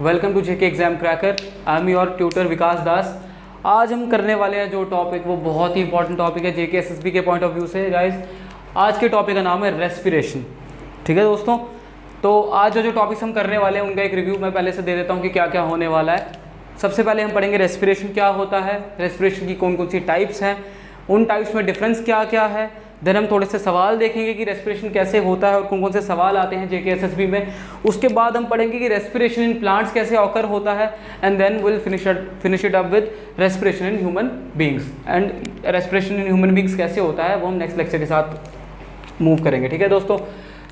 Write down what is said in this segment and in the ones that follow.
Welcome to JK exam cracker. I am your tutor Vikas Das. आज हम करने वाले हैं जो टॉपिक वो बहुत ही इंपॉर्टेंट टॉपिक है जेके एसएसबी के पॉइंट ऑफ व्यू से। गाइस आज के टॉपिक का नाम है रेस्पिरेशन। ठीक है दोस्तों, तो आज जो टॉपिक्स हम करने वाले हैं उनका एक रिव्यू मैं पहले से दे देता हूँ कि क्या क्या होने वाला है। सबसे पहले हम पढ़ेंगे रेस्पिरेशन क्या होता है, रेस्पिरेशन की कौन कौन सी टाइप्स हैं, उन टाइप्स में डिफरेंस क्या क्या है। देन हम थोड़े से सवाल देखेंगे कि रेस्पिरेशन कैसे होता है और कौन कौन से सवाल आते हैं जेके एसएसबी में। उसके बाद हम पढ़ेंगे कि रेस्पिरेशन इन प्लांट्स कैसे ऑकर होता है and then will finish it up with respiration in human beings. And respiration in human beings कैसे होता है वो हम नेक्स्ट लेक्चर के साथ मूव करेंगे। ठीक है दोस्तों,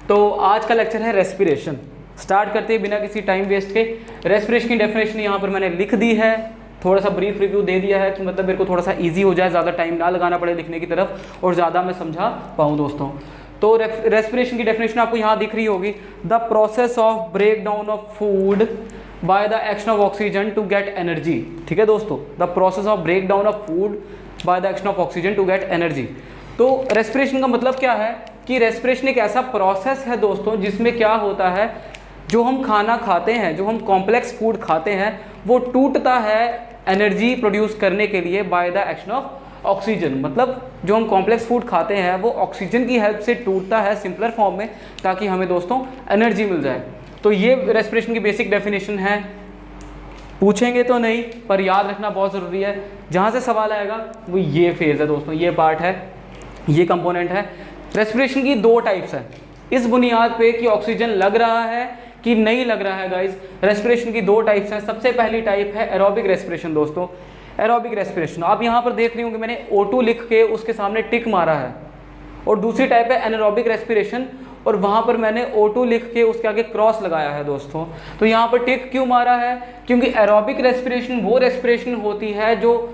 तो आज का लेक्चर है रेस्पिरेशन। स्टार्ट करते हैं बिना किसी टाइम वेस्ट के। रेस्पिरेशन की डेफिनेशन यहाँ पर मैंने लिख दी है, थोड़ा सा ब्रीफ रिव्यू दे दिया है कि मतलब मेरे को थोड़ा सा इजी हो जाए, ज़्यादा टाइम ना लगाना पड़े लिखने की तरफ और ज़्यादा मैं समझा पाऊँ दोस्तों। तो रेस्पिरेशन की डेफिनेशन आपको यहाँ दिख रही होगी, the process of break down of food by the action of oxygen to get energy. ठीक है दोस्तों, the process of break down of food by the action of oxygen to get energy. तो respiration का मतलब क्या है कि respiration एक ऐसा प्रोसेस है दोस्तों जिसमें क्या होता है, जो हम खाना खाते हैं, जो हम कॉम्प्लेक्स फूड खाते हैं, वो टूटता है एनर्जी प्रोड्यूस करने के लिए bye the action of oxygen. मतलब जो हम कॉम्प्लेक्स फूड खाते हैं वो ऑक्सीजन की हेल्प से टूटता है सिंपलर फॉर्म में, ताकि हमें दोस्तों एनर्जी मिल जाए। तो ये रेस्पिरेशन की बेसिक डेफिनेशन है। पूछेंगे तो नहीं पर याद रखना बहुत ज़रूरी है। जहाँ से सवाल आएगा वो ये फेज़ है दोस्तों, ये पार्ट है, ये कंपोनेंट है। रेस्पिरेशन की दो टाइप्स है इस बुनियाद पे कि ऑक्सीजन लग रहा है कि नहीं लग रहा है। गाइस रेस्पिरेशन की दो टाइप्स हैं। सबसे पहली टाइप है एरोबिक रेस्पिरेशन दोस्तों। एरोबिक रेस्पिरेशन आप यहाँ पर देख रही होंगे मैंने O2 लिख के उसके सामने टिक मारा है। और दूसरी टाइप है एनारोबिक रेस्पिरेशन और वहाँ पर मैंने O2 लिख के उसके आगे क्रॉस लगाया है दोस्तों। तो यहाँ पर टिक क्यों मारा है, क्योंकि एरोबिक रेस्पिरेशन वो रेस्पिरेशन होती है, जो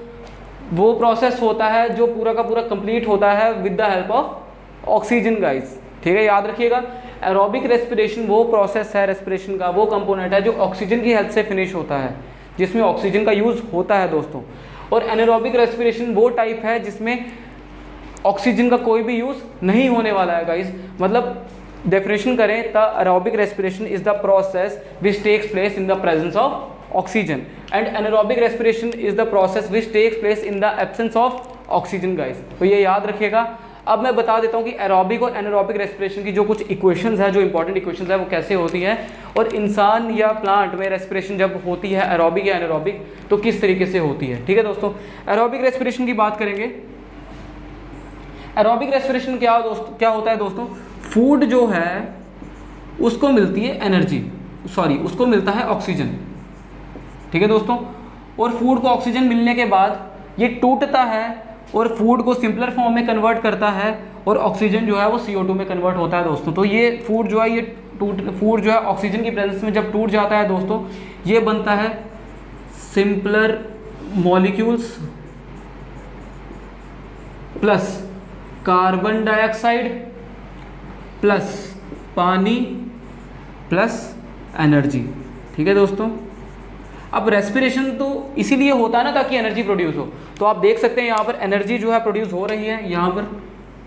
वो प्रोसेस होता है जो पूरा का पूरा कंप्लीट होता है with the help of oxygen. Guys ठीक है, याद रखिएगा, एरोबिक रेस्पिरेशन वो प्रोसेस है, रेस्पिरेशन का वो कंपोनेंट है जो ऑक्सीजन की हेल्प से फिनिश होता है, जिसमें ऑक्सीजन का यूज़ होता है दोस्तों। और एनारोबिक रेस्पिरेशन वो टाइप है जिसमें ऑक्सीजन का कोई भी यूज़ नहीं होने वाला है। गाइस मतलब डेफिनेशन करें the aerobic respiration is the process which takes place in the presence of oxygen and anaerobic respiration is the process which takes place in the absence of oxygen. Guys तो ये याद रखिएगा। अब मैं बता देता हूँ कि एरोबिक और एनारोबिक रेस्पिरेशन की जो कुछ इक्वेशंस है, जो इंपॉर्टेंट इक्वेशंस है वो कैसे होती हैं, और इंसान या प्लांट में रेस्पिरेशन जब होती है एरोबिक या एनारोबिक तो किस तरीके से होती है। ठीक है दोस्तों, एरोबिक रेस्पिरेशन की बात करेंगे। एरोबिक रेस्पिरेशन क्या होता है दोस्तों, फूड जो है उसको मिलती है एनर्जी, उसको मिलता है ऑक्सीजन। ठीक है दोस्तों, और फूड को ऑक्सीजन मिलने के बाद ये टूटता है और फूड को सिंपलर फॉर्म में कन्वर्ट करता है और ऑक्सीजन जो है वो CO2 में कन्वर्ट होता है दोस्तों। तो ये फूड जो है ऑक्सीजन की प्रेजेंस में जब टूट जाता है दोस्तों, ये बनता है simpler molecules plus carbon dioxide plus पानी प्लस एनर्जी। ठीक है दोस्तों, अब रेस्पिरेशन तो इसीलिए होता है ना ताकि एनर्जी प्रोड्यूस हो। तो आप देख सकते हैं यहाँ पर एनर्जी जो है प्रोड्यूस हो रही है, यहाँ पर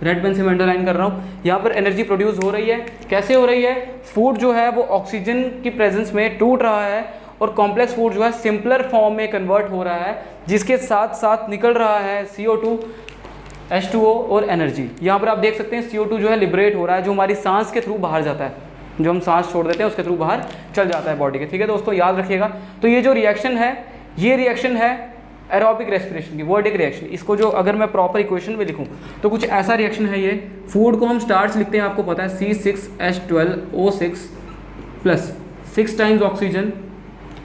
रेड पेन से मैं अंडरलाइन कर रहा हूँ, यहाँ पर एनर्जी प्रोड्यूस हो रही है। कैसे हो रही है, फूड जो है वो ऑक्सीजन की प्रेजेंस में टूट रहा है और कॉम्प्लेक्स फूड जो है सिंपलर फॉर्म में कन्वर्ट हो रहा है, जिसके साथ साथ निकल रहा है CO2, H2O और एनर्जी। यहाँ पर आप देख सकते हैं CO2 जो है लिबरेट हो रहा है, जो हमारी सांस के थ्रू बाहर जाता है, जो हम सांस छोड़ देते हैं उसके थ्रू बाहर चल जाता है बॉडी के। ठीक है दोस्तों, याद रखिएगा। तो ये जो रिएक्शन है, ये रिएक्शन है एरोबिक रेस्पिरेशन की, वर्डिक रिएक्शन। इसको जो अगर मैं प्रॉपर इक्वेशन में लिखूं तो कुछ ऐसा रिएक्शन है ये। फूड को हम स्टार्च लिखते हैं, आपको पता है C6H12O6 प्लस 6 टाइम्स ऑक्सीजन।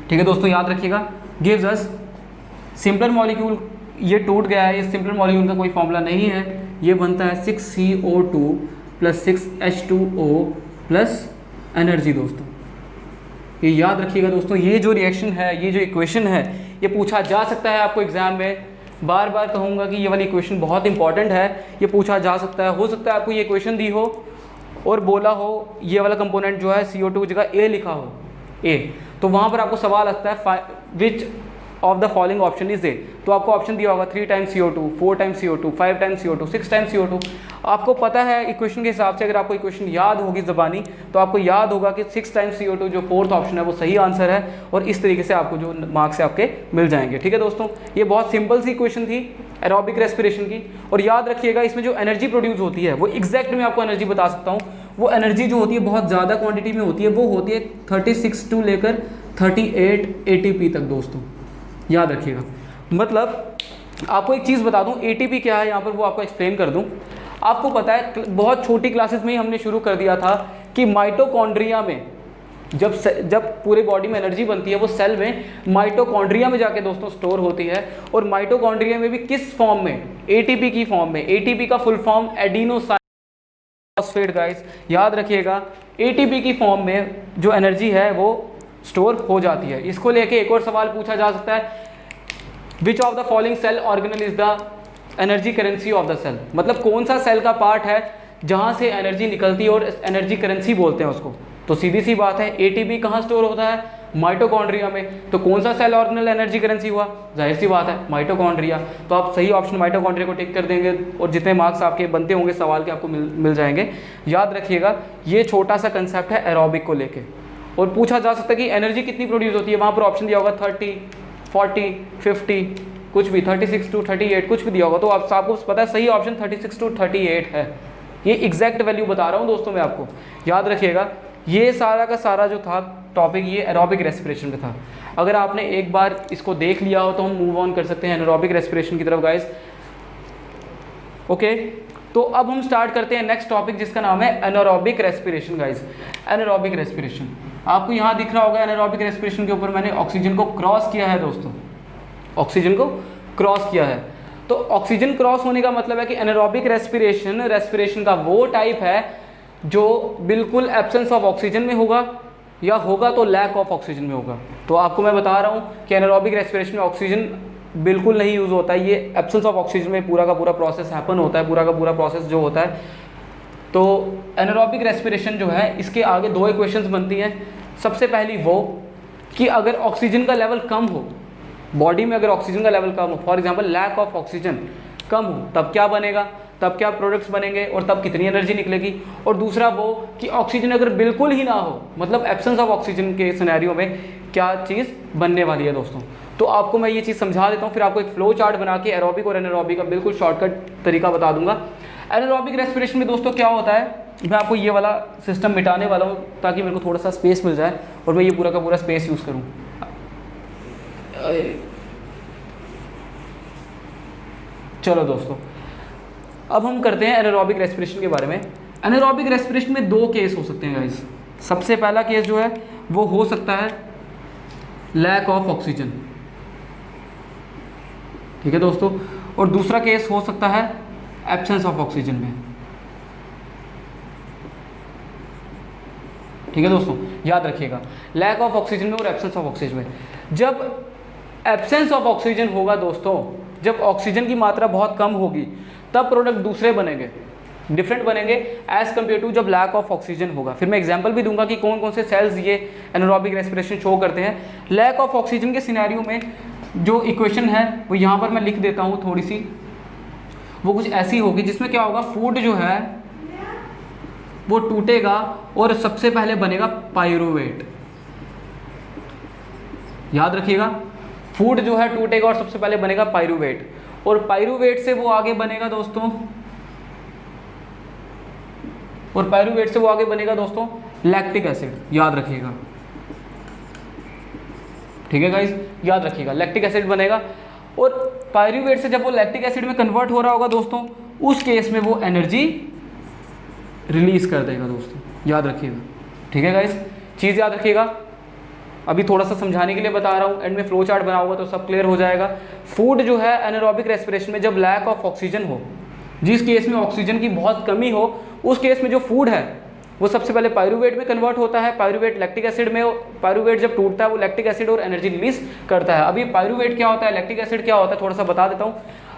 ठीक है दोस्तों, याद रखिएगा, गिव्स अस सिंपलर मॉलिक्यूल। ये टूट गया है, ये सिंपलर मॉलिक्यूल का कोई फॉर्मूला नहीं है, ये बनता है 6CO2 plus 6H2O plus energy दोस्तों। ये याद रखिएगा दोस्तों, ये जो रिएक्शन है, ये जो इक्वेशन है, ये पूछा जा सकता है आपको एग्जाम में। बार बार कहूँगा कि ये वाली इक्वेशन बहुत इंपॉर्टेंट है, ये पूछा जा सकता है। हो सकता है आपको ये इक्वेशन दी हो और बोला हो ये वाला कंपोनेंट जो है CO2 की जगह A लिखा हो, A, तो वहाँ पर आपको सवाल आता है which of the following option is a. तो आपको ऑप्शन दिया होगा 3 times CO2, 4 times CO2, 5 times CO2, 6 times CO2। आपको पता है इक्वेशन के हिसाब से, अगर आपको इक्वेशन याद होगी ज़बानी तो आपको याद होगा कि 6 टाइम्स CO2 जो फोर्थ ऑप्शन है वो सही आंसर है, और इस तरीके से आपको जो मार्क्स आपके मिल जाएंगे। ठीक है दोस्तों, ये बहुत सिंपल सी इक्वेशन थी एरोबिक रेस्पिरेशन की। और याद रखिएगा इसमें जो एनर्जी प्रोड्यूस होती है वो एग्जैक्ट मैं आपको एनर्जी बता सकता हूँ। वो एनर्जी जो होती है बहुत ज़्यादा क्वांटिटी में होती है, वो होती है 36 टू लेकर 38 ATP तक दोस्तों, याद रखिएगा। मतलब आपको एक चीज़ बता दूं, ATP क्या है यहाँ पर वो आपको एक्सप्लेन कर दूं। आपको पता है बहुत छोटी क्लासेस में ही हमने शुरू कर दिया था कि माइटोकॉन्ड्रिया में जब पूरे बॉडी में एनर्जी बनती है वो सेल में माइटोकॉन्ड्रिया में जाके दोस्तों स्टोर होती है, और माइटोकॉन्ड्रिया में भी किस फॉर्म में, ATP की फॉर्म में। ATP का फुल फॉर्म एडिनोसाइन गाइस, याद रखिएगा। ATP की फॉर्म में जो एनर्जी है वो स्टोर हो जाती है। इसको लेके एक और सवाल पूछा जा सकता है, which of the following cell organelle is the energy currency of the cell, मतलब कौन सा सेल का पार्ट है जहां से एनर्जी निकलती है और एनर्जी करेंसी बोलते हैं उसको। तो सीधी सी बात है, ATP कहाँ स्टोर होता है, माइटोकॉन्ड्रिया में। तो कौन सा सेल ऑर्गेनल एनर्जी करेंसी हुआ, जाहिर सी बात है माइटोकॉन्ड्रिया। तो आप सही ऑप्शन माइटोकॉन्ड्रिया को टिक कर देंगे, और जितने मार्क्स आपके बनते होंगे सवाल के आपको मिल जाएंगे। याद रखिएगा ये छोटा सा कंसेप्ट है एरोबिक को लेके। और पूछा जा सकता है कि एनर्जी कितनी प्रोड्यूस होती है, वहाँ पर ऑप्शन दिया होगा 30, 40, 50, कुछ भी 36 टू 38 कुछ भी दिया होगा। तो आपको पता है सही ऑप्शन 36 टू 38 है। ये एग्जैक्ट वैल्यू बता रहा हूँ दोस्तों मैं आपको, याद रखिएगा। ये सारा का सारा जो था टॉपिक ये एरोबिक रेस्पिरेशन का था। अगर आपने एक बार इसको देख लिया हो तो हम मूव ऑन कर सकते हैं एनारोबिक रेस्पिरेशन की तरफ गाइस। ओके, तो अब हम स्टार्ट करते हैं नेक्स्ट टॉपिक जिसका नाम है anaerobic respiration guys. Anaerobic respiration आपको यहाँ दिख रहा होगा। एनारोबिक रेस्पिरेशन के ऊपर मैंने ऑक्सीजन को क्रॉस किया है दोस्तों, ऑक्सीजन को क्रॉस किया है। तो ऑक्सीजन क्रॉस होने का मतलब है कि एनारोबिक रेस्पिरेशन का वो टाइप है जो बिल्कुल एब्सेंस ऑफ ऑक्सीजन में होगा, या होगा तो लैक ऑफ ऑक्सीजन में होगा। तो आपको मैं बता रहा हूँ कि एनारोबिक रेस्पिरेशन में ऑक्सीजन बिल्कुल नहीं यूज़ होता है, ये एब्सेंस ऑफ ऑक्सीजन में पूरा का पूरा प्रोसेस हैपन होता है, पूरा का पूरा प्रोसेस जो होता है। तो एनारोबिक रेस्पिरेशन जो है इसके आगे दो इक्वेशंस बनती हैं। सबसे पहली वो कि अगर ऑक्सीजन का लेवल कम हो बॉडी में, अगर ऑक्सीजन का लेवल कम हो, for example lack of oxygen कम हो, तब क्या बनेगा, तब क्या प्रोडक्ट्स बनेंगे और तब कितनी एनर्जी निकलेगी। और दूसरा वो कि ऑक्सीजन अगर बिल्कुल ही ना हो, मतलब एब्सेंस ऑफ ऑक्सीजन के सिनेरियो में क्या चीज़ बनने वाली है दोस्तों। तो आपको मैं ये चीज़ समझा देता हूँ, फिर आपको एक फ्लो चार्ट बना के एरोबिक और एनारोबिक का बिल्कुल शॉर्टकट तरीका बता दूंगा। एनारोबिक रेस्पिरेशन में दोस्तों क्या होता है, मैं आपको ये वाला सिस्टम मिटाने वाला हूँ ताकि मेरे को थोड़ा सा स्पेस मिल जाए और मैं ये पूरा का पूरा स्पेस यूज़ करूँ। चलो दोस्तों, अब हम करते हैं एनारोबिक रेस्पिरेशन के बारे में। एनारोबिक रेस्पिरेशन में दो केस हो सकते हैं गाइस। सबसे पहला केस जो है वो हो सकता है लैक ऑफ ऑक्सीजन, ठीक है दोस्तों, और दूसरा केस हो सकता है एब्सेंस ऑफ ऑक्सीजन में, ठीक है दोस्तों, याद रखिएगा लैक ऑफ ऑक्सीजन में और एब्सेंस ऑफ ऑक्सीजन में। जब एब्सेंस ऑफ ऑक्सीजन होगा दोस्तों, जब ऑक्सीजन की मात्रा बहुत कम होगी तब प्रोडक्ट दूसरे बनेंगे, डिफरेंट बनेंगे एज कम्पेयर टू जब लैक ऑफ ऑक्सीजन होगा। फिर मैं एग्जांपल भी दूंगा कि कौन कौन से सेल्स ये एनारोबिक रेस्पिरेशन शो करते हैं। लैक ऑफ ऑक्सीजन के सिनेरियो में जो इक्वेशन है वो यहाँ पर मैं लिख देता हूँ थोड़ी सी, वो कुछ ऐसी होगी जिसमें क्या होगा, फूड जो है वो टूटेगा और सबसे पहले बनेगा पायरुवेट। याद रखिएगा, फूड जो है टूटेगा और सबसे पहले बनेगा पायरुवेट, और पायरुवेट से वो आगे बनेगा दोस्तों, और पायरुवेट से वो आगे बनेगा दोस्तों लैक्टिक एसिड। याद रखिएगा, ठीक है गाइस, याद रखिएगा लैक्टिक एसिड बनेगा। और पायरुवेट से जब वो लैक्टिक एसिड में कन्वर्ट हो रहा होगा दोस्तों, उस केस में वो एनर्जी रिलीज कर देगा दोस्तों, याद रखिएगा, ठीक है गाइस, चीज़ याद रखिएगा। अभी थोड़ा सा समझाने के लिए बता रहा हूँ, एंड में फ्लो चार्ट बनाऊंगा तो सब क्लियर हो जाएगा। फूड जो है एनारोबिक रेस्पिरेशन में जब लैक ऑफ ऑक्सीजन हो, जिस केस में ऑक्सीजन की बहुत कमी हो, उस केस में जो फूड है वो सबसे पहले पायरुवेट में कन्वर्ट होता है। पायरुवेट लैक्टिक एसिड में, पायरुवेट जब टूटता है वो लैक्टिक एसिड और एनर्जी रिलीज करता है। अभी पायरुवेट क्या होता है, लैक्टिक एसिड क्या होता है, थोड़ा सा बता देता हूँ।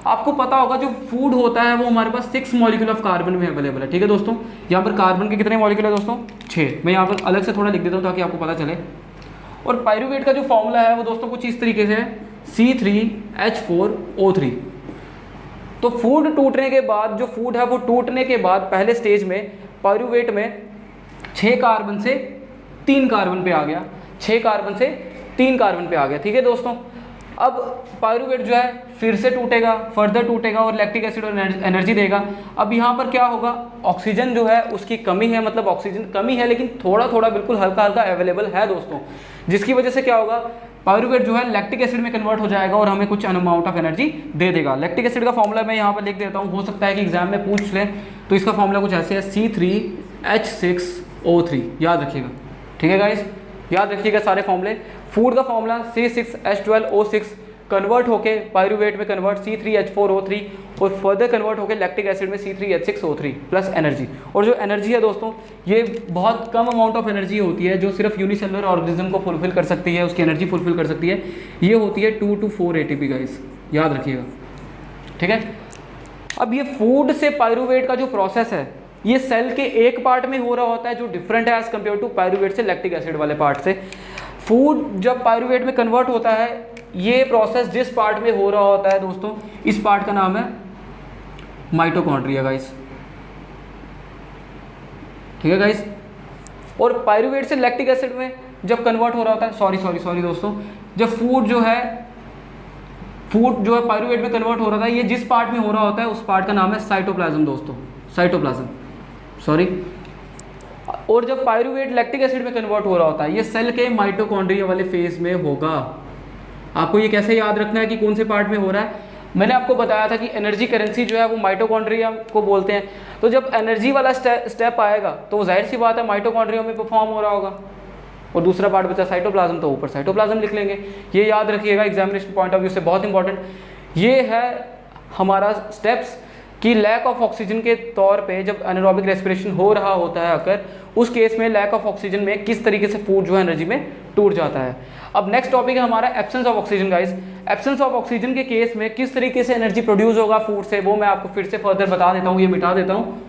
आपको पता होगा जो फूड होता है वो हमारे पास 6 मॉलिक्यूल ऑफ कार्बन में अवेलेबल है, ठीक है दोस्तों। यहाँ पर कार्बन के कितने मॉलिक्यूल है दोस्तों, 6। मैं यहाँ पर अलग से थोड़ा लिख देता हूँ ताकि आपको पता चले। और पायरुवेट का जो फॉर्मूला है वो दोस्तों कुछ इस तरीके से है, C3H4O3। तो फूड टूटने के बाद जो फूड है वो टूटने के बाद पहले स्टेज में पायरूवेट में 6 कार्बन से 3 कार्बन पे आ गया, 6 कार्बन से 3 कार्बन पे आ गया। ठीक है दोस्तों, अब पायरूवेट जो है फिर से टूटेगा, फर्दर टूटेगा और लैक्टिक एसिड और एनर्जी देगा। अब यहाँ पर क्या होगा, ऑक्सीजन जो है उसकी कमी है, मतलब ऑक्सीजन कमी है लेकिन थोड़ा थोड़ा बिल्कुल हल्का हल्का अवेलेबल है दोस्तों, जिसकी वजह से क्या होगा, पायरूवेट जो है लैक्टिक एसिड में कन्वर्ट हो जाएगा और हमें कुछ अमाउंट ऑफ एनर्जी दे देगा। लैक्टिक एसिड का फॉर्मूला मैं यहाँ पर लिख देता हूँ, हो सकता है कि एग्जाम में पूछ लें, तो इसका फॉर्मूला कुछ ऐसे है C3H6O3, याद रखिएगा। ठीक है गाइस, याद रखिएगा सारे फॉर्मूले। फूड का फॉर्मूला C6H12O6 कन्वर्ट होके पायरूवेट में कन्वर्ट C3H4O3 और फर्दर कन्वर्ट होके लैक्टिक एसिड में C3H6O3 प्लस एनर्जी। और जो एनर्जी है दोस्तों, ये बहुत कम अमाउंट ऑफ एनर्जी होती है जो सिर्फ यूनिसेलुलर ऑर्गेनिज्म को फुलफिल कर सकती है, उसकी एनर्जी फुलफिल कर सकती है, ये होती है 2 to 4 ATP गाइस, याद रखिएगा। ठीक है, अब ये फूड से पायरूवेट का जो प्रोसेस है ये सेल के एक पार्ट में हो रहा होता है जो डिफरेंट है एज कम्पेयर टू पायरूवेट से, लैक्टिक एसिड वाले पार्ट से। फूड जब पायरूवेट में कन्वर्ट होता है, ये प्रोसेस जिस पार्ट में हो रहा होता है दोस्तों, इस पार्ट का नाम है माइटोकॉन्ड्रिया गाइस। ठीक है गाइस, और पायरूवेट से लैक्टिक एसिड में जब कन्वर्ट हो रहा होता है, सॉरी दोस्तों, जब फूड जो है पायरूवेट में कन्वर्ट हो रहा था, ये जिस पार्ट में हो रहा होता है उस पार्ट का नाम है साइटोप्लाज्म दोस्तों, साइटोप्लाज्म, सॉरी। और जब पायरूवेट लैक्टिक एसिड में कन्वर्ट हो रहा होता है, ये सेल के माइटोकॉन्ड्रिया वाले फेज में होगा। आपको ये कैसे याद रखना है कि कौन से पार्ट में हो रहा है, मैंने आपको बताया था कि एनर्जी करेंसी जो है वो माइटोकॉन्ड्रिया को बोलते हैं। तो जब एनर्जी वाला स्टेप आएगा तो जाहिर सी बात है माइटोकॉन्ड्रिया में परफॉर्म हो रहा होगा, और दूसरा पार्ट बचा साइटोप्लाज्म, तो ऊपर साइटोप्लाज्म लिख लेंगे। ये याद रखिएगा, एग्जामिनेशन पॉइंट ऑफ व्यू से बहुत इंपॉर्टेंट ये है हमारा स्टेप्स कि लैक ऑफ ऑक्सीजन के तौर पे जब एनारोबिक रेस्पिरेशन हो रहा होता है अगर, उस केस में लैक ऑफ ऑक्सीजन में किस तरीके से फूड जो है एनर्जी में टूट जाता है। अब नेक्स्ट टॉपिक है हमारा absence of oxygen guys. Absence of oxygen के केस में किस तरीके से एनर्जी प्रोड्यूस होगा फूड से, वो मैं आपको फिर से फर्दर बता देता हूँ, ये मिटा देता हूँ।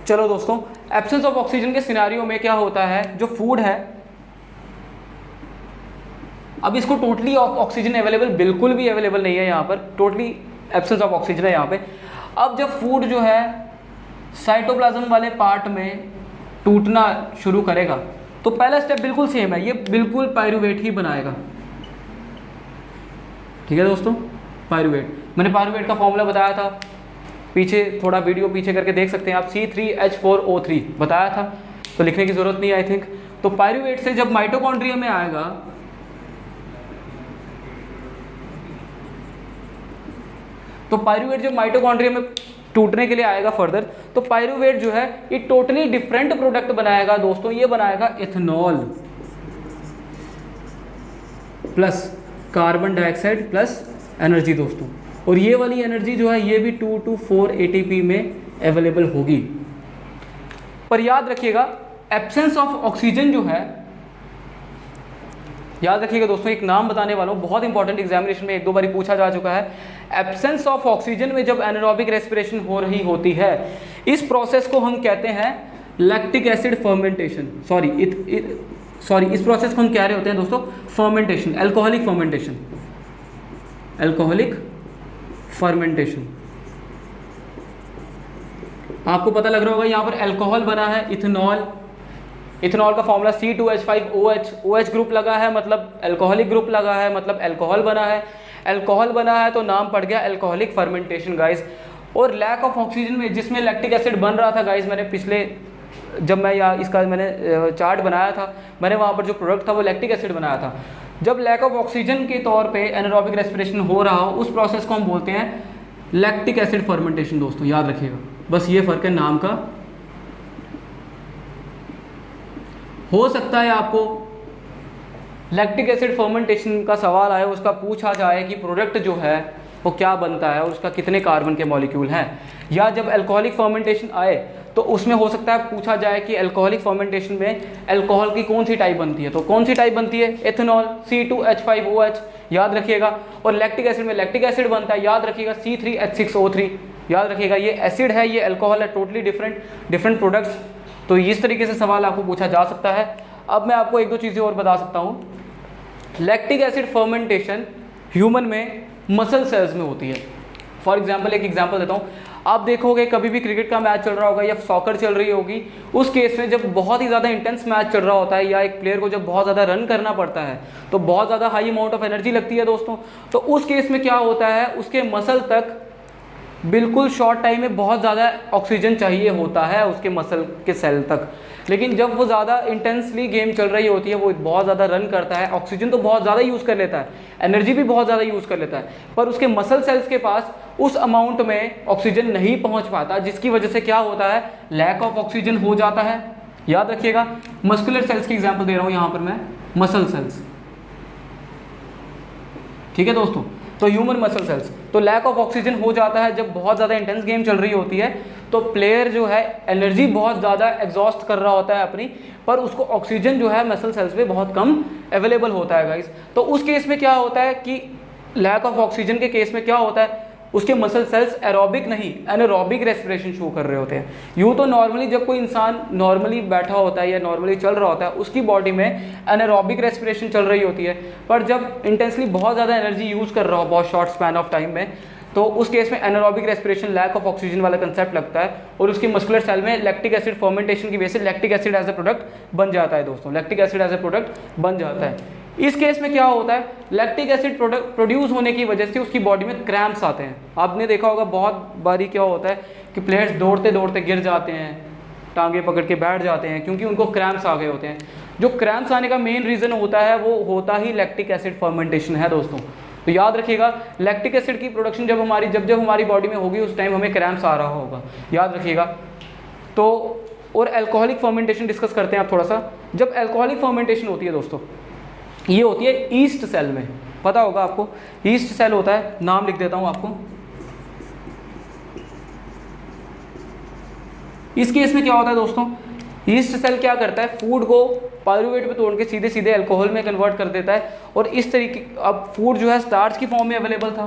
चलो दोस्तों, एब्सेंस ऑफ ऑक्सीजन के सिनेरियो में क्या होता है, जो फूड है अब इसको टोटली ऑक्सीजन अवेलेबल बिल्कुल भी अवेलेबल नहीं है, यहाँ पर टोटली एब्सेंस ऑफ ऑक्सीजन है यहाँ पे। अब जब फूड जो है साइटोप्लाज्म वाले पार्ट में टूटना शुरू करेगा तो पहला स्टेप बिल्कुल सेम है, ये बिल्कुल पायरूवेट ही बनाएगा। ठीक है दोस्तों, पायरूवेट, मैंने पायरूवेट का फॉर्मूला बताया था, पीछे थोड़ा वीडियो पीछे करके देख सकते हैं आप, C3H4O3 बताया था, तो लिखने की जरूरत नहीं आई थिंक। तो पायरूवेट से जब माइटोकॉन्ड्रिया में आएगा तो पायरूवेट जब माइटोकॉन्ड्रिया में टूटने के लिए आएगा फर्दर, तो पायरूवेट जो है ये टोटली डिफरेंट प्रोडक्ट बनाएगा दोस्तों, ये बनाएगा ethanol plus carbon dioxide plus energy दोस्तों, और ये वाली एनर्जी जो है ये भी 2 to 4 ATP में अवेलेबल होगी। पर याद रखिएगा एब्सेंस ऑफ ऑक्सीजन जो है, याद रखिएगा दोस्तों, एक नाम बताने वाला हूँ, बहुत इंपॉर्टेंट, एग्जामिनेशन में 1-2 बार पूछा जा चुका है। एब्सेंस ऑफ ऑक्सीजन में जब एनारोबिक रेस्पिरेशन हो रही होती है, इस प्रोसेस को हम कहते हैं लैक्टिक एसिड फर्मेंटेशन। सॉरी इस प्रोसेस को हम कह रहे होते हैं दोस्तों fermentation, alcoholic fermentation, alcoholic fermentation. आपको पता लग रहा होगा यहाँ पर एल्कोहल बना है, इथेनॉल, इथेनॉल का फॉर्मूला C2H5OH, OH ग्रुप लगा है मतलब एल्कोहलिक ग्रुप लगा है, मतलब एल्कोहल बना है, एल्कोहल बना है तो नाम पड़ गया एल्कोहलिक फर्मेंटेशन गाइस। और लैक ऑफ ऑक्सीजन में जिसमें लैक्टिक एसिड बन रहा था गाइस, मैंने पिछले जब मैं इसका मैंने चार्ट बनाया था, मैंने वहाँ पर जो प्रोडक्ट था वो लैक्टिक एसिड बनाया था। जब लैक ऑफ ऑक्सीजन के तौर पे एनारोबिक रेस्पिरेशन हो रहा हो, उस प्रोसेस को हम बोलते हैं लैक्टिक एसिड फर्मेंटेशन दोस्तों, याद रखिएगा, बस ये फ़र्क है नाम का। हो सकता है आपको लैक्टिक एसिड फर्मेंटेशन का सवाल आए, उसका पूछा जाए कि प्रोडक्ट जो है वो क्या बनता है और उसका कितने कार्बन के मॉलिक्यूल हैं, या जब अल्कोहलिक फर्मेंटेशन आए तो उसमें हो सकता है पूछा जाए कि अल्कोहलिक फर्मेंटेशन में अल्कोहल की कौन सी टाइप बनती है, तो कौन सी टाइप बनती है, एथेनॉल C2H5OH, याद रखिएगा। और लैक्टिक एसिड में लैक्टिक एसिड बनता है, याद रखिएगा C3H6O3, याद रखिएगा। ये एसिड है, ये अल्कोहल है, टोटली डिफरेंट प्रोडक्ट्स। तो इस तरीके से सवाल आपको पूछा जा सकता है। अब मैं आपको 1-2 चीज़ें और बता सकता हूँ। लैक्टिक एसिड फर्मेंटेशन ह्यूमन में मसल सेल्स में होती है। फॉर एग्जाम्पल एक एग्जाम्पल देता हूँ, आप देखोगे कभी भी क्रिकेट का मैच चल रहा होगा या सॉकर चल रही होगी, उस केस में जब बहुत ही ज़्यादा इंटेंस मैच चल रहा होता है या एक प्लेयर को जब बहुत ज़्यादा रन करना पड़ता है तो बहुत ज़्यादा हाई अमाउंट ऑफ एनर्जी लगती है दोस्तों। तो उस केस में क्या होता है, उसके मसल तक बिल्कुल शॉर्ट टाइम में बहुत ज़्यादा ऑक्सीजन चाहिए होता है उसके मसल के सेल तक। लेकिन जब वो ज़्यादा इंटेंसली गेम चल रही होती है, वो बहुत ज़्यादा रन करता है, ऑक्सीजन तो बहुत ज़्यादा यूज़ कर लेता है, एनर्जी भी बहुत ज़्यादा यूज़ कर लेता है, पर उसके मसल सेल्स के पास उस अमाउंट में ऑक्सीजन नहीं पहुंच पाता, जिसकी वजह से क्या होता है, लैक ऑफ ऑक्सीजन हो जाता है। याद रखिएगा, मस्कुलर सेल्स की एग्जाम्पल दे रहा हूँ यहाँ पर मैं, मसल सेल्स, ठीक है दोस्तों। तो ह्यूमन मसल सेल्स, तो लैक ऑफ ऑक्सीजन हो जाता है जब बहुत ज़्यादा इंटेंस गेम चल रही होती है, तो प्लेयर जो है एनर्जी बहुत ज़्यादा एग्जॉस्ट कर रहा होता है अपनी, पर उसको ऑक्सीजन जो है मसल सेल्स पे बहुत कम अवेलेबल होता है गाइस। तो उस केस में क्या होता है कि लैक ऑफ ऑक्सीजन के केस में क्या होता है, उसके मसल सेल्स एरोबिक नहीं एनारोबिक रेस्पिरेशन शो कर रहे होते हैं। यूँ तो नॉर्मली जब कोई इंसान नॉर्मली बैठा होता है या नॉर्मली चल रहा होता है, उसकी बॉडी में एनारोबिक रेस्पिरेशन चल रही होती है, पर जब इंटेंसली बहुत ज़्यादा एनर्जी यूज़ कर रहा हो बहुत शॉर्ट स्पैन ऑफ टाइम में, तो उस केस में anaerobic respiration lack of oxygen वाला कंसेप्ट लगता है, और उसकी मस्कुलर सेल में लैक्टिक एसिड फर्मेंटेशन की वजह से lactic acid as a product बन जाता है दोस्तों, lactic acid as a product बन जाता है। इस केस में क्या होता है, लैक्टिक एसिड प्रोडक्ट प्रोड्यूस होने की वजह से उसकी बॉडी में क्रैम्प्स आते हैं। आपने देखा होगा बहुत बारी क्या होता है कि प्लेयर्स दौड़ते दौड़ते गिर जाते हैं, टांगे पकड़ के बैठ जाते हैं, क्योंकि उनको क्रैम्प्स आ गए होते हैं। जो क्रैम्प्स आने का मेन रीज़न होता है वो होता ही लैक्टिक एसिड फर्मेंटेशन है दोस्तों। तो याद रखिएगा, लैक्टिक एसिड की प्रोडक्शन जब हमारी बॉडी में होगी, उस टाइम हमें क्रैम्प्स आ रहा होगा, याद रखिएगा। तो और अल्कोहलिक फर्मेंटेशन डिस्कस करते हैं आप थोड़ा सा। जब अल्कोहलिक फर्मेंटेशन होती है दोस्तों, ये होती है ईस्ट सेल में, पता होगा आपको, ईस्ट सेल होता है, नाम लिख देता हूँ आपको। इस केस में क्या होता है दोस्तों, ईस्ट सेल क्या करता है, फूड को पायरुवेट में तोड़ के सीधे सीधे अल्कोहल में कन्वर्ट कर देता है, और इस तरीके अब फूड जो है स्टार्च की फॉर्म में अवेलेबल था।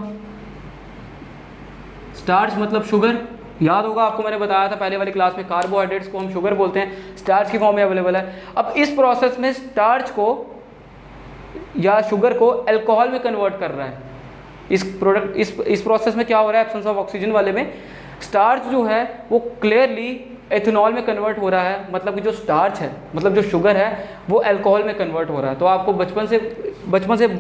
स्टार्च मतलब शुगर, याद होगा आपको, मैंने बताया था पहले वाली क्लास में, कार्बोहाइड्रेट्स को हम शुगर बोलते हैं, स्टार्च की फॉर्म में अवेलेबल है। अब इस प्रोसेस में स्टार्च को या शुगर को अल्कोहल में कन्वर्ट कर रहा है। इस प्रोसेस में क्या हो रहा है, एब्सेंस ऑफ ऑक्सीजन वाले में स्टार्च जो है वो क्लियरली एथेनॉल में कन्वर्ट हो रहा है, मतलब कि जो स्टार्च है, मतलब जो शुगर है, वो अल्कोहल में कन्वर्ट हो रहा है। तो आपको बचपन से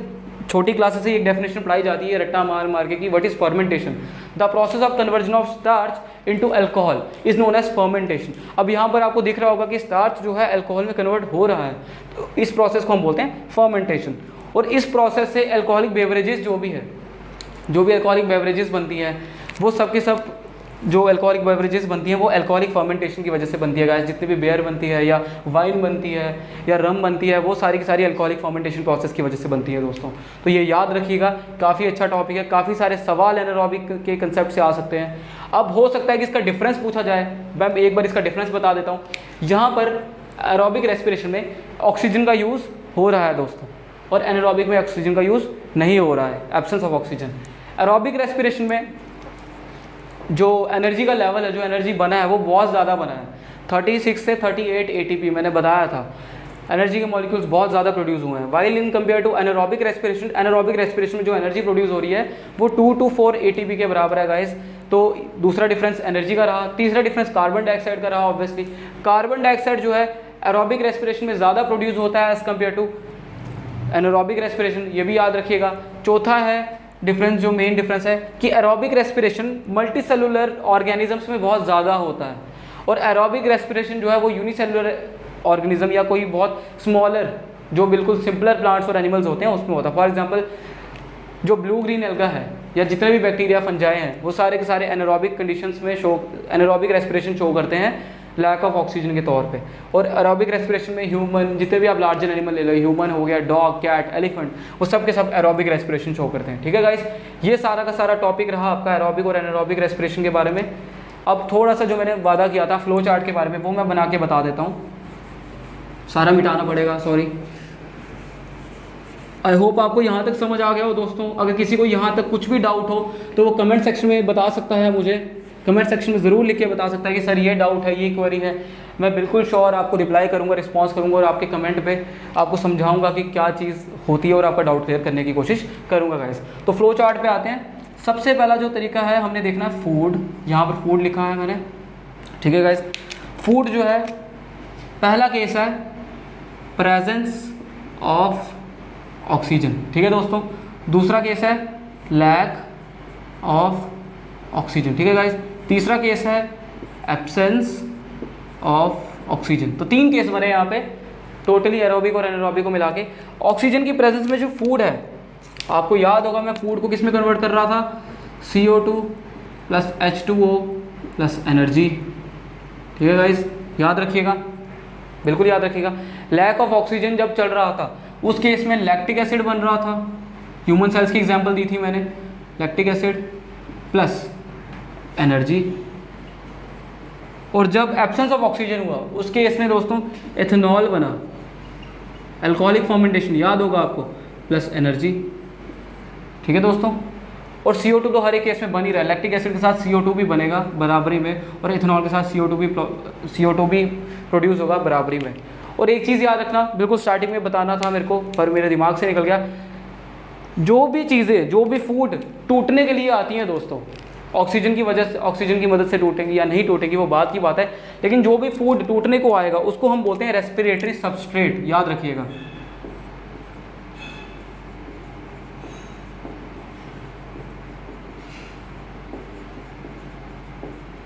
छोटी क्लासेस से एक डेफिनेशन पढ़ाई जाती है रट्टा मार मार के कि what is fermentation, the process of conversion of starch into alcohol is known as fermentation. अब यहाँ पर आपको दिख रहा होगा कि स्टार्च जो है अल्कोहल में कन्वर्ट हो रहा है, तो इस प्रोसेस को हम बोलते हैं फर्मेंटेशन। और इस प्रोसेस से अल्कोहलिक बेवरेजेस जो भी अल्कोहलिक बेवरेजेस बनती है, वो सब के सब जो अल्कोहलिक बेवरेजेस बनती हैं वो अल्कोहलिक फर्मेंटेशन की वजह से बनती है गाइस। जितनी भी बियर बनती है या वाइन बनती है या रम बनती है, वो सारी की सारी अल्कोहलिक फर्मेंटेशन प्रोसेस की वजह से बनती है दोस्तों। तो ये याद रखिएगा, काफ़ी अच्छा टॉपिक है, काफ़ी सारे सवाल एनारोबिक के कंसेप्ट से आ सकते हैं। अब हो सकता है कि इसका डिफरेंस पूछा जाए, मैं एक बार इसका डिफरेंस बता देता हूँ। यहाँ पर एरोबिक रेस्पिरेशन में ऑक्सीजन का यूज़ हो रहा है दोस्तों, और एनारोबिक में ऑक्सीजन का यूज़ नहीं हो रहा है, absence of oxygen. Aerobic respiration में जो एनर्जी का लेवल है, जो एनर्जी बना है, वो बहुत ज़्यादा बना है, 36 से 38 ATP मैंने बताया था, एनर्जी के मॉलिक्यूल्स बहुत ज़्यादा प्रोड्यूस हुए हैं। While in compare to anaerobic respiration, anaerobic respiration में जो एनर्जी प्रोड्यूस हो रही है वो 2 to 4 ATP के बराबर है गाइस। तो दूसरा डिफरेंस एनर्जी का रहा। तीसरा डिफरेंस कार्बन डाइऑक्साइड का रहा। ऑब्वियसली कार्बन डाइऑक्साइड जो है एरोबिक रेस्पिरेशन में ज़्यादा प्रोड्यूस होता है as compare to anaerobic respiration, ये भी याद रखिएगा। चौथा है डिफरेंस, जो मेन डिफरेंस है कि aerobic respiration multi cellular organisms में बहुत ज़्यादा होता है, और एरोबिक रेस्पिरेशन जो है वो यूनिसेलुलर ऑर्गेनिज्म या कोई बहुत स्मॉलर जो बिल्कुल सिंपलर प्लांट्स और एनिमल्स होते हैं उसमें होता है। फॉर एग्जांपल जो ब्लू ग्रीन एल्गा है या जितने भी बैक्टीरिया फंजाई हैं, वो सारे के सारे एनारोबिक कंडीशंस में एनारोबिक रेस्पिरेशन शो करते हैं लैक ऑफ ऑक्सीजन के तौर पे। और एरोबिक रेस्पिरेशन में ह्यूमन, जितने भी आप लार्जर एनिमल ले लो, ह्यूमन हो गया, डॉग, कैट, एलिफेंट, वो सब के सब एरोबिक रेस्पिरेशन शो करते हैं। ठीक है गाइस, ये सारा का सारा टॉपिक रहा आपका एरोबिक और एनारोबिक रेस्पिरेशन के बारे में। अब थोड़ा सा जो मैंने वादा किया था फ्लो चार्ट के बारे में, वो मैं बना के बता देता हूँ। सारा मिटाना पड़ेगा, सॉरी। आई होप आपको यहाँ तक समझ आ गया हो दोस्तों। अगर किसी को यहाँ तक कुछ भी डाउट हो तो वो कमेंट सेक्शन में बता सकता है, मुझे कमेंट सेक्शन में ज़रूर लिख के बता सकता है कि सर ये डाउट है, ये क्वेरी है। मैं बिल्कुल श्योर आपको रिप्लाई करूँगा, रिस्पॉन्स करूँगा और आपके कमेंट पे आपको समझाऊंगा कि क्या चीज़ होती है और आपका डाउट क्लियर करने की कोशिश करूँगा गाइस। तो फ्लो चार्ट पे आते हैं। सबसे पहला जो तरीका है हमने देखना है फूड, यहाँ पर फूड लिखा है मैंने, ठीक है गाइस। फूड जो है पहला केस है प्रेजेंस ऑफ ऑक्सीजन, ठीक है दोस्तों। दूसरा केस है लैक ऑफ ऑक्सीजन, ठीक है गाइस। तीसरा केस है एब्सेंस ऑफ ऑक्सीजन। तो 3 केस बने यहाँ पे टोटली एरोबिक और एनारोबिक को मिला के। ऑक्सीजन की प्रेजेंस में जो फूड है, आपको याद होगा मैं फूड को किस में कन्वर्ट कर रहा था, CO2 plus H2O plus energy, ठीक है गाइस, याद रखिएगा, बिल्कुल याद रखिएगा। लैक ऑफ ऑक्सीजन जब चल रहा था उस केस में लैक्टिक एसिड बन रहा था, ह्यूमन सेल्स की एग्जांपल दी थी मैंने, लैक्टिक एसिड प्लस एनर्जी। और जब एब्सेंस ऑफ ऑक्सीजन हुआ उस केस में दोस्तों एथेनॉल बना, अल्कोहलिक फर्मेंटेशन याद होगा आपको, प्लस एनर्जी, ठीक है दोस्तों। और CO2 तो हर एक केस में बन ही रहा है, लैक्टिक एसिड के साथ CO2 भी बनेगा बराबरी में और इथेनॉल के साथ CO2 भी प्रोड्यूस होगा बराबरी में। और एक चीज़ याद रखना, बिल्कुल स्टार्टिंग में बताना था मेरे को पर मेरे दिमाग से निकल गया, जो भी चीज़ें, जो भी फूड टूटने के लिए आती हैं दोस्तों, ऑक्सीजन की वजह से, ऑक्सीजन की मदद से टूटेंगी या नहीं टूटेंगी वो बात की बात है, लेकिन जो भी फूड टूटने को आएगा उसको हम बोलते हैं रेस्पिरेटरी सबस्ट्रेट, याद रखिएगा।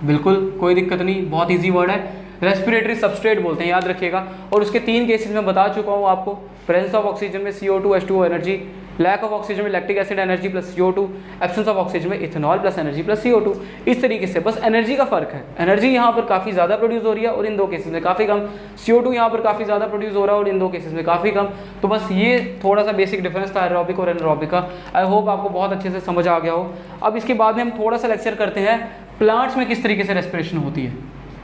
बिल्कुल कोई दिक्कत नहीं, बहुत इजी वर्ड है, रेस्पिरेटरी सबस्ट्रेट बोलते हैं, याद रखिएगा। और उसके 3 केसेस में बता चुका हूँ आपको, प्रेजेंस ऑफ ऑक्सीजन में CO2 H2O energy, lack of oxygen में lactic acid energy plus CO2, absence of oxygen में ethanol plus energy plus CO2। इस तरीके से बस एनर्जी का फर्क है, एनर्जी यहाँ पर काफ़ी ज़्यादा प्रोड्यूस हो रही है और इन 2 केसेस में काफ़ी कम, CO2 यहाँ पर काफ़ी ज़्यादा प्रोड्यूस हो रहा है और इन 2 केसेस में काफ़ी कम। तो बस ये थोड़ा सा बेसिक डिफरेंस था एरोबिक और एनारोबिक का। आई होप आपको बहुत अच्छे से समझ आ गया हो। अब इसके बाद में हम थोड़ा सा लेक्चर करते हैं प्लांट्स में किस तरीके से रेस्पिरेशन होती है,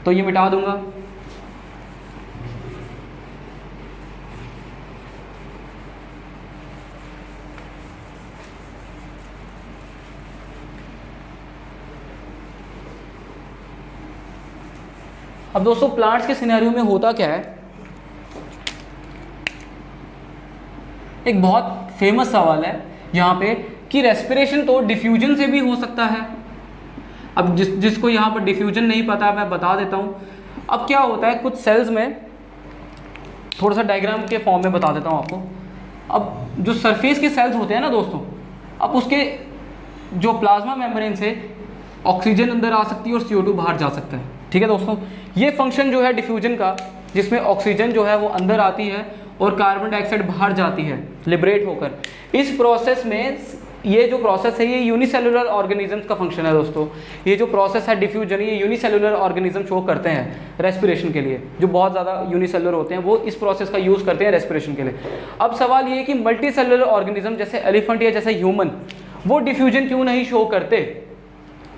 तो ये मिटा दूंगा। अब दोस्तों प्लांट्स के सिनेरियो में होता क्या है, एक बहुत फेमस सवाल है यहाँ पे कि रेस्पिरेशन तो डिफ्यूजन से भी हो सकता है। अब जिसको यहाँ पर डिफ्यूजन नहीं पता मैं बता देता हूँ। अब क्या होता है कुछ सेल्स में, थोड़ा सा डायग्राम के फॉर्म में बता देता हूँ आपको। अब जो सरफेस के सेल्स होते हैं ना दोस्तों, अब उसके जो प्लाज्मा मेम्ब्रेन से ऑक्सीजन अंदर आ सकती है और CO2 बाहर जा सकता है, ठीक है दोस्तों। ये फंक्शन जो है डिफ्यूजन का, जिसमें ऑक्सीजन जो है वो अंदर आती है और कार्बन डाइऑक्साइड बाहर जाती है लिबरेट होकर। इस प्रोसेस में ये जो प्रोसेस है ये यूनिसेलुलर ऑर्गेनिजम्स का फंक्शन है दोस्तों। ये जो प्रोसेस है डिफ्यूजन, ये यूनिसेलुलर ऑर्गेनिज्म शो करते हैं रेस्पिरेशन के लिए, जो बहुत ज़्यादा यूनिसेलुलर होते हैं वो इस प्रोसेस का यूज़ करते हैं रेस्पिरेशन के लिए। अब सवाल ये है कि मल्टी सेलुलर ऑर्गेनिज्म जैसे एलिफेंट या जैसे ह्यूमन, वो डिफ्यूजन क्यों नहीं शो करते,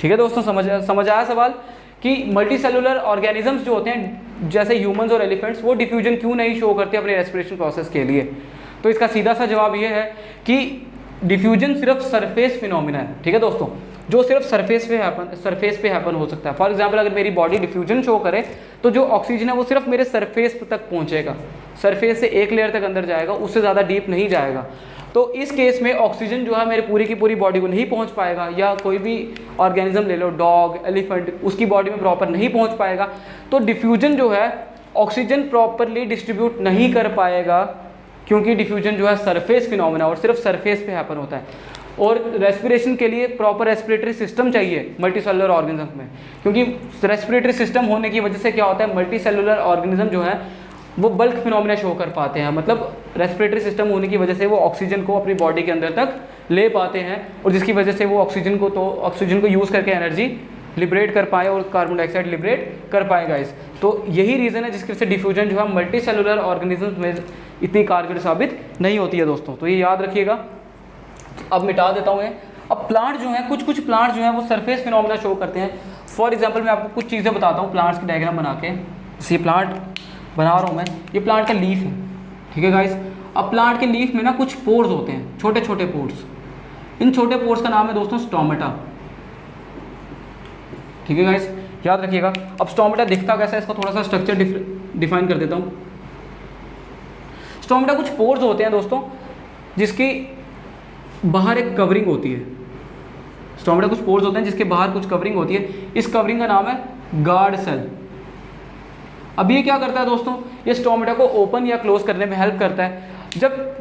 ठीक है दोस्तों। समझ आया सवाल कि मल्टी सेलुलर ऑर्गेनिजम्स जो होते हैं जैसे ह्यूमंस और एलिफेंट्स, वो डिफ्यूजन क्यों नहीं शो करते अपने रेस्पिरेशन प्रोसेस के लिए। तो इसका सीधा सा जवाब ये है कि डिफ्यूजन सिर्फ सरफेस फिनोमिना है, ठीक है दोस्तों, जो सिर्फ सरफेस पे हैपन हो सकता है। फॉर एग्जांपल अगर मेरी बॉडी डिफ्यूजन शो करे तो जो ऑक्सीजन है वो सिर्फ मेरे सरफेस तक पहुंचेगा, सरफेस से एक लेयर तक अंदर जाएगा, उससे ज़्यादा डीप नहीं जाएगा। तो इस केस में ऑक्सीजन जो है मेरे पूरी की पूरी बॉडी को नहीं पहुंच पाएगा, या कोई भी ऑर्गेनिज्म ले लो, डॉग, एलिफेंट, उसकी बॉडी में प्रॉपर नहीं पहुंच पाएगा। तो डिफ्यूजन जो है ऑक्सीजन प्रॉपरली डिस्ट्रीब्यूट नहीं कर पाएगा, क्योंकि डिफ्यूजन जो है सरफेस फिनोमेना और सिर्फ सरफेस पे हैपन होता है। और रेस्पिरेशन के लिए प्रॉपर रेस्पिरेटरी सिस्टम चाहिए मल्टी सेलुलर ऑर्गेनिज्म में, क्योंकि रेस्पिरेटरी सिस्टम होने की वजह से क्या होता है, मल्टी सेलुलर ऑर्गेनिज्म जो है वो बल्क फिनोमेना शो कर पाते हैं। मतलब रेस्पिरेटरी सिस्टम होने की वजह से वो ऑक्सीजन को अपनी बॉडी के अंदर तक ले पाते हैं, और जिसकी वजह से वो ऑक्सीजन को यूज़ करके एनर्जी लिबरेट कर पाए और कार्बन डाइऑक्साइड लिबरेट कर पाए गाइस। तो यही रीज़न है जिसकी वजह से डिफ्यूजन जो है मल्टी सेलुलर ऑर्गेनिज्म में इतनी कारगर साबित नहीं होती है दोस्तों। तो ये याद रखिएगा। अब मिटा देता हूँ मैं। अब प्लांट जो है, कुछ प्लांट जो है वो सरफेस फिनोमेना शो करते हैं। फॉर एग्जांपल मैं आपको कुछ चीज़ें बताता हूँ प्लांट्स की डायग्राम बना के। जैसे ये प्लांट बना रहा हूँ मैं, ये प्लांट का लीफ है, ठीक है गाइस। अब प्लांट के लीफ में ना कुछ पोर्स होते हैं, छोटे छोटे पोर्स। इन छोटे पोर्स का नाम है दोस्तों स्टोमेटा, ठीक है गाइस, याद रखिएगा। अब स्टोमेटा दिखता कैसा है, इसका थोड़ा सा स्ट्रक्चर डिफाइन कर देता हूँ। स्टोमेटा कुछ पोर्स होते हैं दोस्तों, जिसकी बाहर एक कवरिंग होती है। स्टोमेटा कुछ पोर्स होते हैं जिसके बाहर कुछ कवरिंग होती है। इस कवरिंग का नाम है गार्ड सेल। अब ये क्या करता है दोस्तों, ये स्टोमेटा को ओपन या क्लोज करने में हेल्प करता है।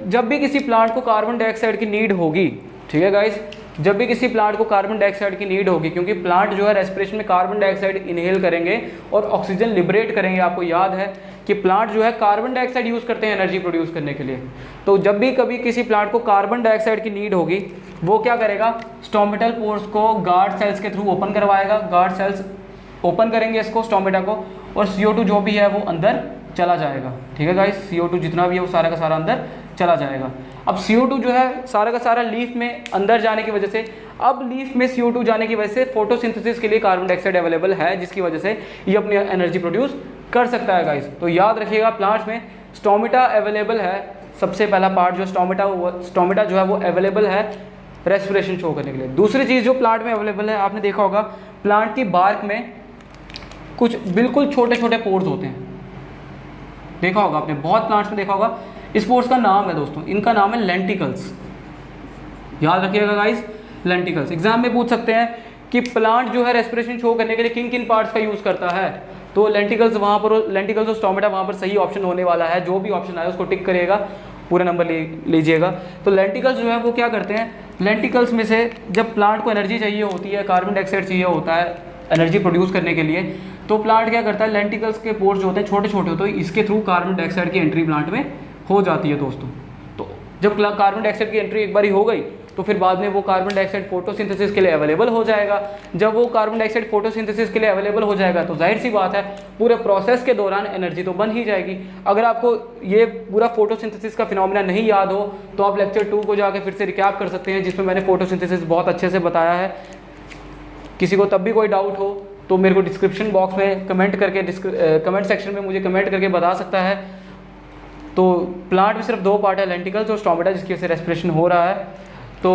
जब भी किसी प्लांट को कार्बन डाइऑक्साइड की नीड होगी, ठीक है गाइस, जब भी किसी प्लांट को कार्बन डाइऑक्साइड की नीड होगी, क्योंकि प्लांट जो है रेस्पिरेशन में कार्बन डाइऑक्साइड इनहेल करेंगे और ऑक्सीजन लिबरेट करेंगे। आपको याद है कि प्लांट जो है कार्बन डाइऑक्साइड यूज़ करते हैं एनर्जी प्रोड्यूस करने के लिए। तो जब भी कभी किसी प्लांट को कार्बन डाइऑक्साइड की नीड होगी, वो क्या करेगा, स्टोमेटल पोर्स को गार्ड सेल्स के थ्रू ओपन करवाएगा। गार्ड सेल्स ओपन करेंगे इसको, स्टोमेटा को, और CO2 जो भी है वो अंदर चला जाएगा। ठीक है गाइस, CO2 जितना भी है वो सारा का सारा अंदर चला जाएगा। अब CO2 जो है सारा का सारा लीफ में अंदर जाने की वजह से, अब लीफ में CO2 जाने की वजह से फोटोसिंथेसिस के लिए कार्बन डाइऑक्साइड अवेलेबल है, जिसकी वजह से ये अपनी एनर्जी प्रोड्यूस कर सकता है गाइस। तो याद रखिएगा, प्लांट्स में स्टोमेटा अवेलेबल है। सबसे पहला पार्ट जो स्टोमेटा जो है वो अवेलेबल है रेस्पिरेशन शो करने के लिए। दूसरी चीज़ जो प्लांट में अवेलेबल है, आपने देखा होगा प्लांट की बार्क में कुछ बिल्कुल छोटे छोटे पोर्स होते हैं। देखा होगा आपने, बहुत प्लांट्स में देखा होगा। इस पोर्स का नाम है दोस्तों, इनका नाम है लेंटिकल्स। याद रखिएगा गाइस, लेंटिकल्स। एग्जाम में पूछ सकते हैं कि प्लांट जो है रेस्पिरेशन शो करने के लिए किन किन पार्ट्स का यूज़ करता है, तो लेंटिकल्स वहाँ पर, लेंटिकल्स और स्टोमेटा वहाँ पर सही ऑप्शन होने वाला है। जो भी ऑप्शन आए उसको टिक करिएगा, पूरा नंबर लीजिएगा। तो लेंटिकल्स जो है वो क्या करते हैं, लेंटिकल्स में से जब प्लांट को एनर्जी चाहिए होती है, कार्बन डाइऑक्साइड चाहिए होता है एनर्जी प्रोड्यूस करने के लिए, तो प्लांट क्या करता है, लेंटिकल्स के पोर्स जो होते हैं छोटे छोटे होते हैं, इसके थ्रू कार्बन डाइऑक्साइड की एंट्री प्लांट में हो जाती है दोस्तों। तो जब कार्बन डाइऑक्साइड की एंट्री एक बार ही हो गई, तो फिर बाद में वो कार्बन डाइऑक्साइड फोटोसिंथेसिस के लिए अवेलेबल हो जाएगा। जब वो कार्बन डाइऑक्साइड फोटोसिंथेसिस के लिए अवेलेबल हो जाएगा, तो जाहिर सी बात है पूरे प्रोसेस के दौरान एनर्जी तो बन ही जाएगी। अगर आपको ये पूरा फोटोसिंथेसिस का फिनोमेना नहीं याद हो, तो आप लेक्चर 2 को जाके फिर से रिकैप कर सकते हैं, जिसमें मैंने फोटोसिंथेसिस बहुत अच्छे से बताया है। किसी को तब भी कोई डाउट हो तो मेरे को डिस्क्रिप्शन बॉक्स में कमेंट सेक्शन में मुझे कमेंट करके बता सकता है। तो प्लांट में सिर्फ 2 पार्ट है, लेंटिकल्स और स्टोमेटा, जिसकी वजह से रेस्पिरेशन हो रहा है। तो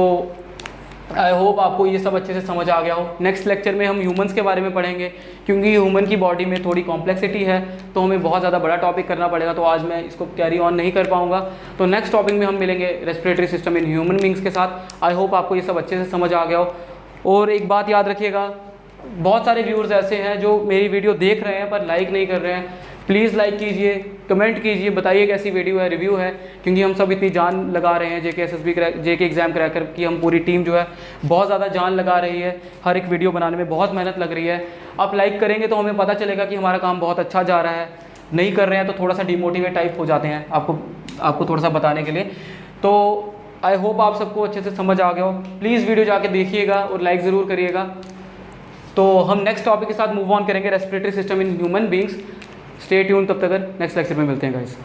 आई होप आपको ये सब अच्छे से समझ आ गया हो। नेक्स्ट लेक्चर में हम ह्यूमंस के बारे में पढ़ेंगे, क्योंकि ह्यूमन की बॉडी में थोड़ी कॉम्प्लेक्सिटी है, तो हमें बहुत ज़्यादा बड़ा टॉपिक करना पड़ेगा, तो आज मैं इसको कैरी ऑन नहीं कर पाऊँगा। तो नेक्स्ट टॉपिक में हम मिलेंगे respiratory system in human beings के साथ। आई होप आपको ये सब अच्छे से समझ आ गया हो। और एक बात याद रखिएगा, बहुत सारे व्यूअर्स ऐसे हैं जो मेरी वीडियो देख रहे हैं पर लाइक नहीं कर रहे हैं। प्लीज़ लाइक कीजिए, कमेंट कीजिए, बताइए कैसी वीडियो है, रिव्यू है, क्योंकि हम सब इतनी जान लगा रहे हैं जेके एग्ज़ाम क्रैकर की। हम पूरी टीम जो है बहुत ज़्यादा जान लगा रही है, हर एक वीडियो बनाने में बहुत मेहनत लग रही है। आप लाइक करेंगे तो हमें पता चलेगा कि हमारा काम बहुत अच्छा जा रहा है। नहीं कर रहे हैं तो थोड़ा सा डिमोटिवेट टाइप हो जाते हैं, आपको थोड़ा सा बताने के लिए। तो आई होप आप सबको अच्छे से समझ आ गया हो। प्लीज़ वीडियो जाके देखिएगा और लाइक ज़रूर करिएगा। तो हम नेक्स्ट टॉपिक के साथ मूव ऑन करेंगे, respiratory system in human beings. Stay tune, तब तक नेक्स्ट लेक्चर में मिलते हैं गाइस।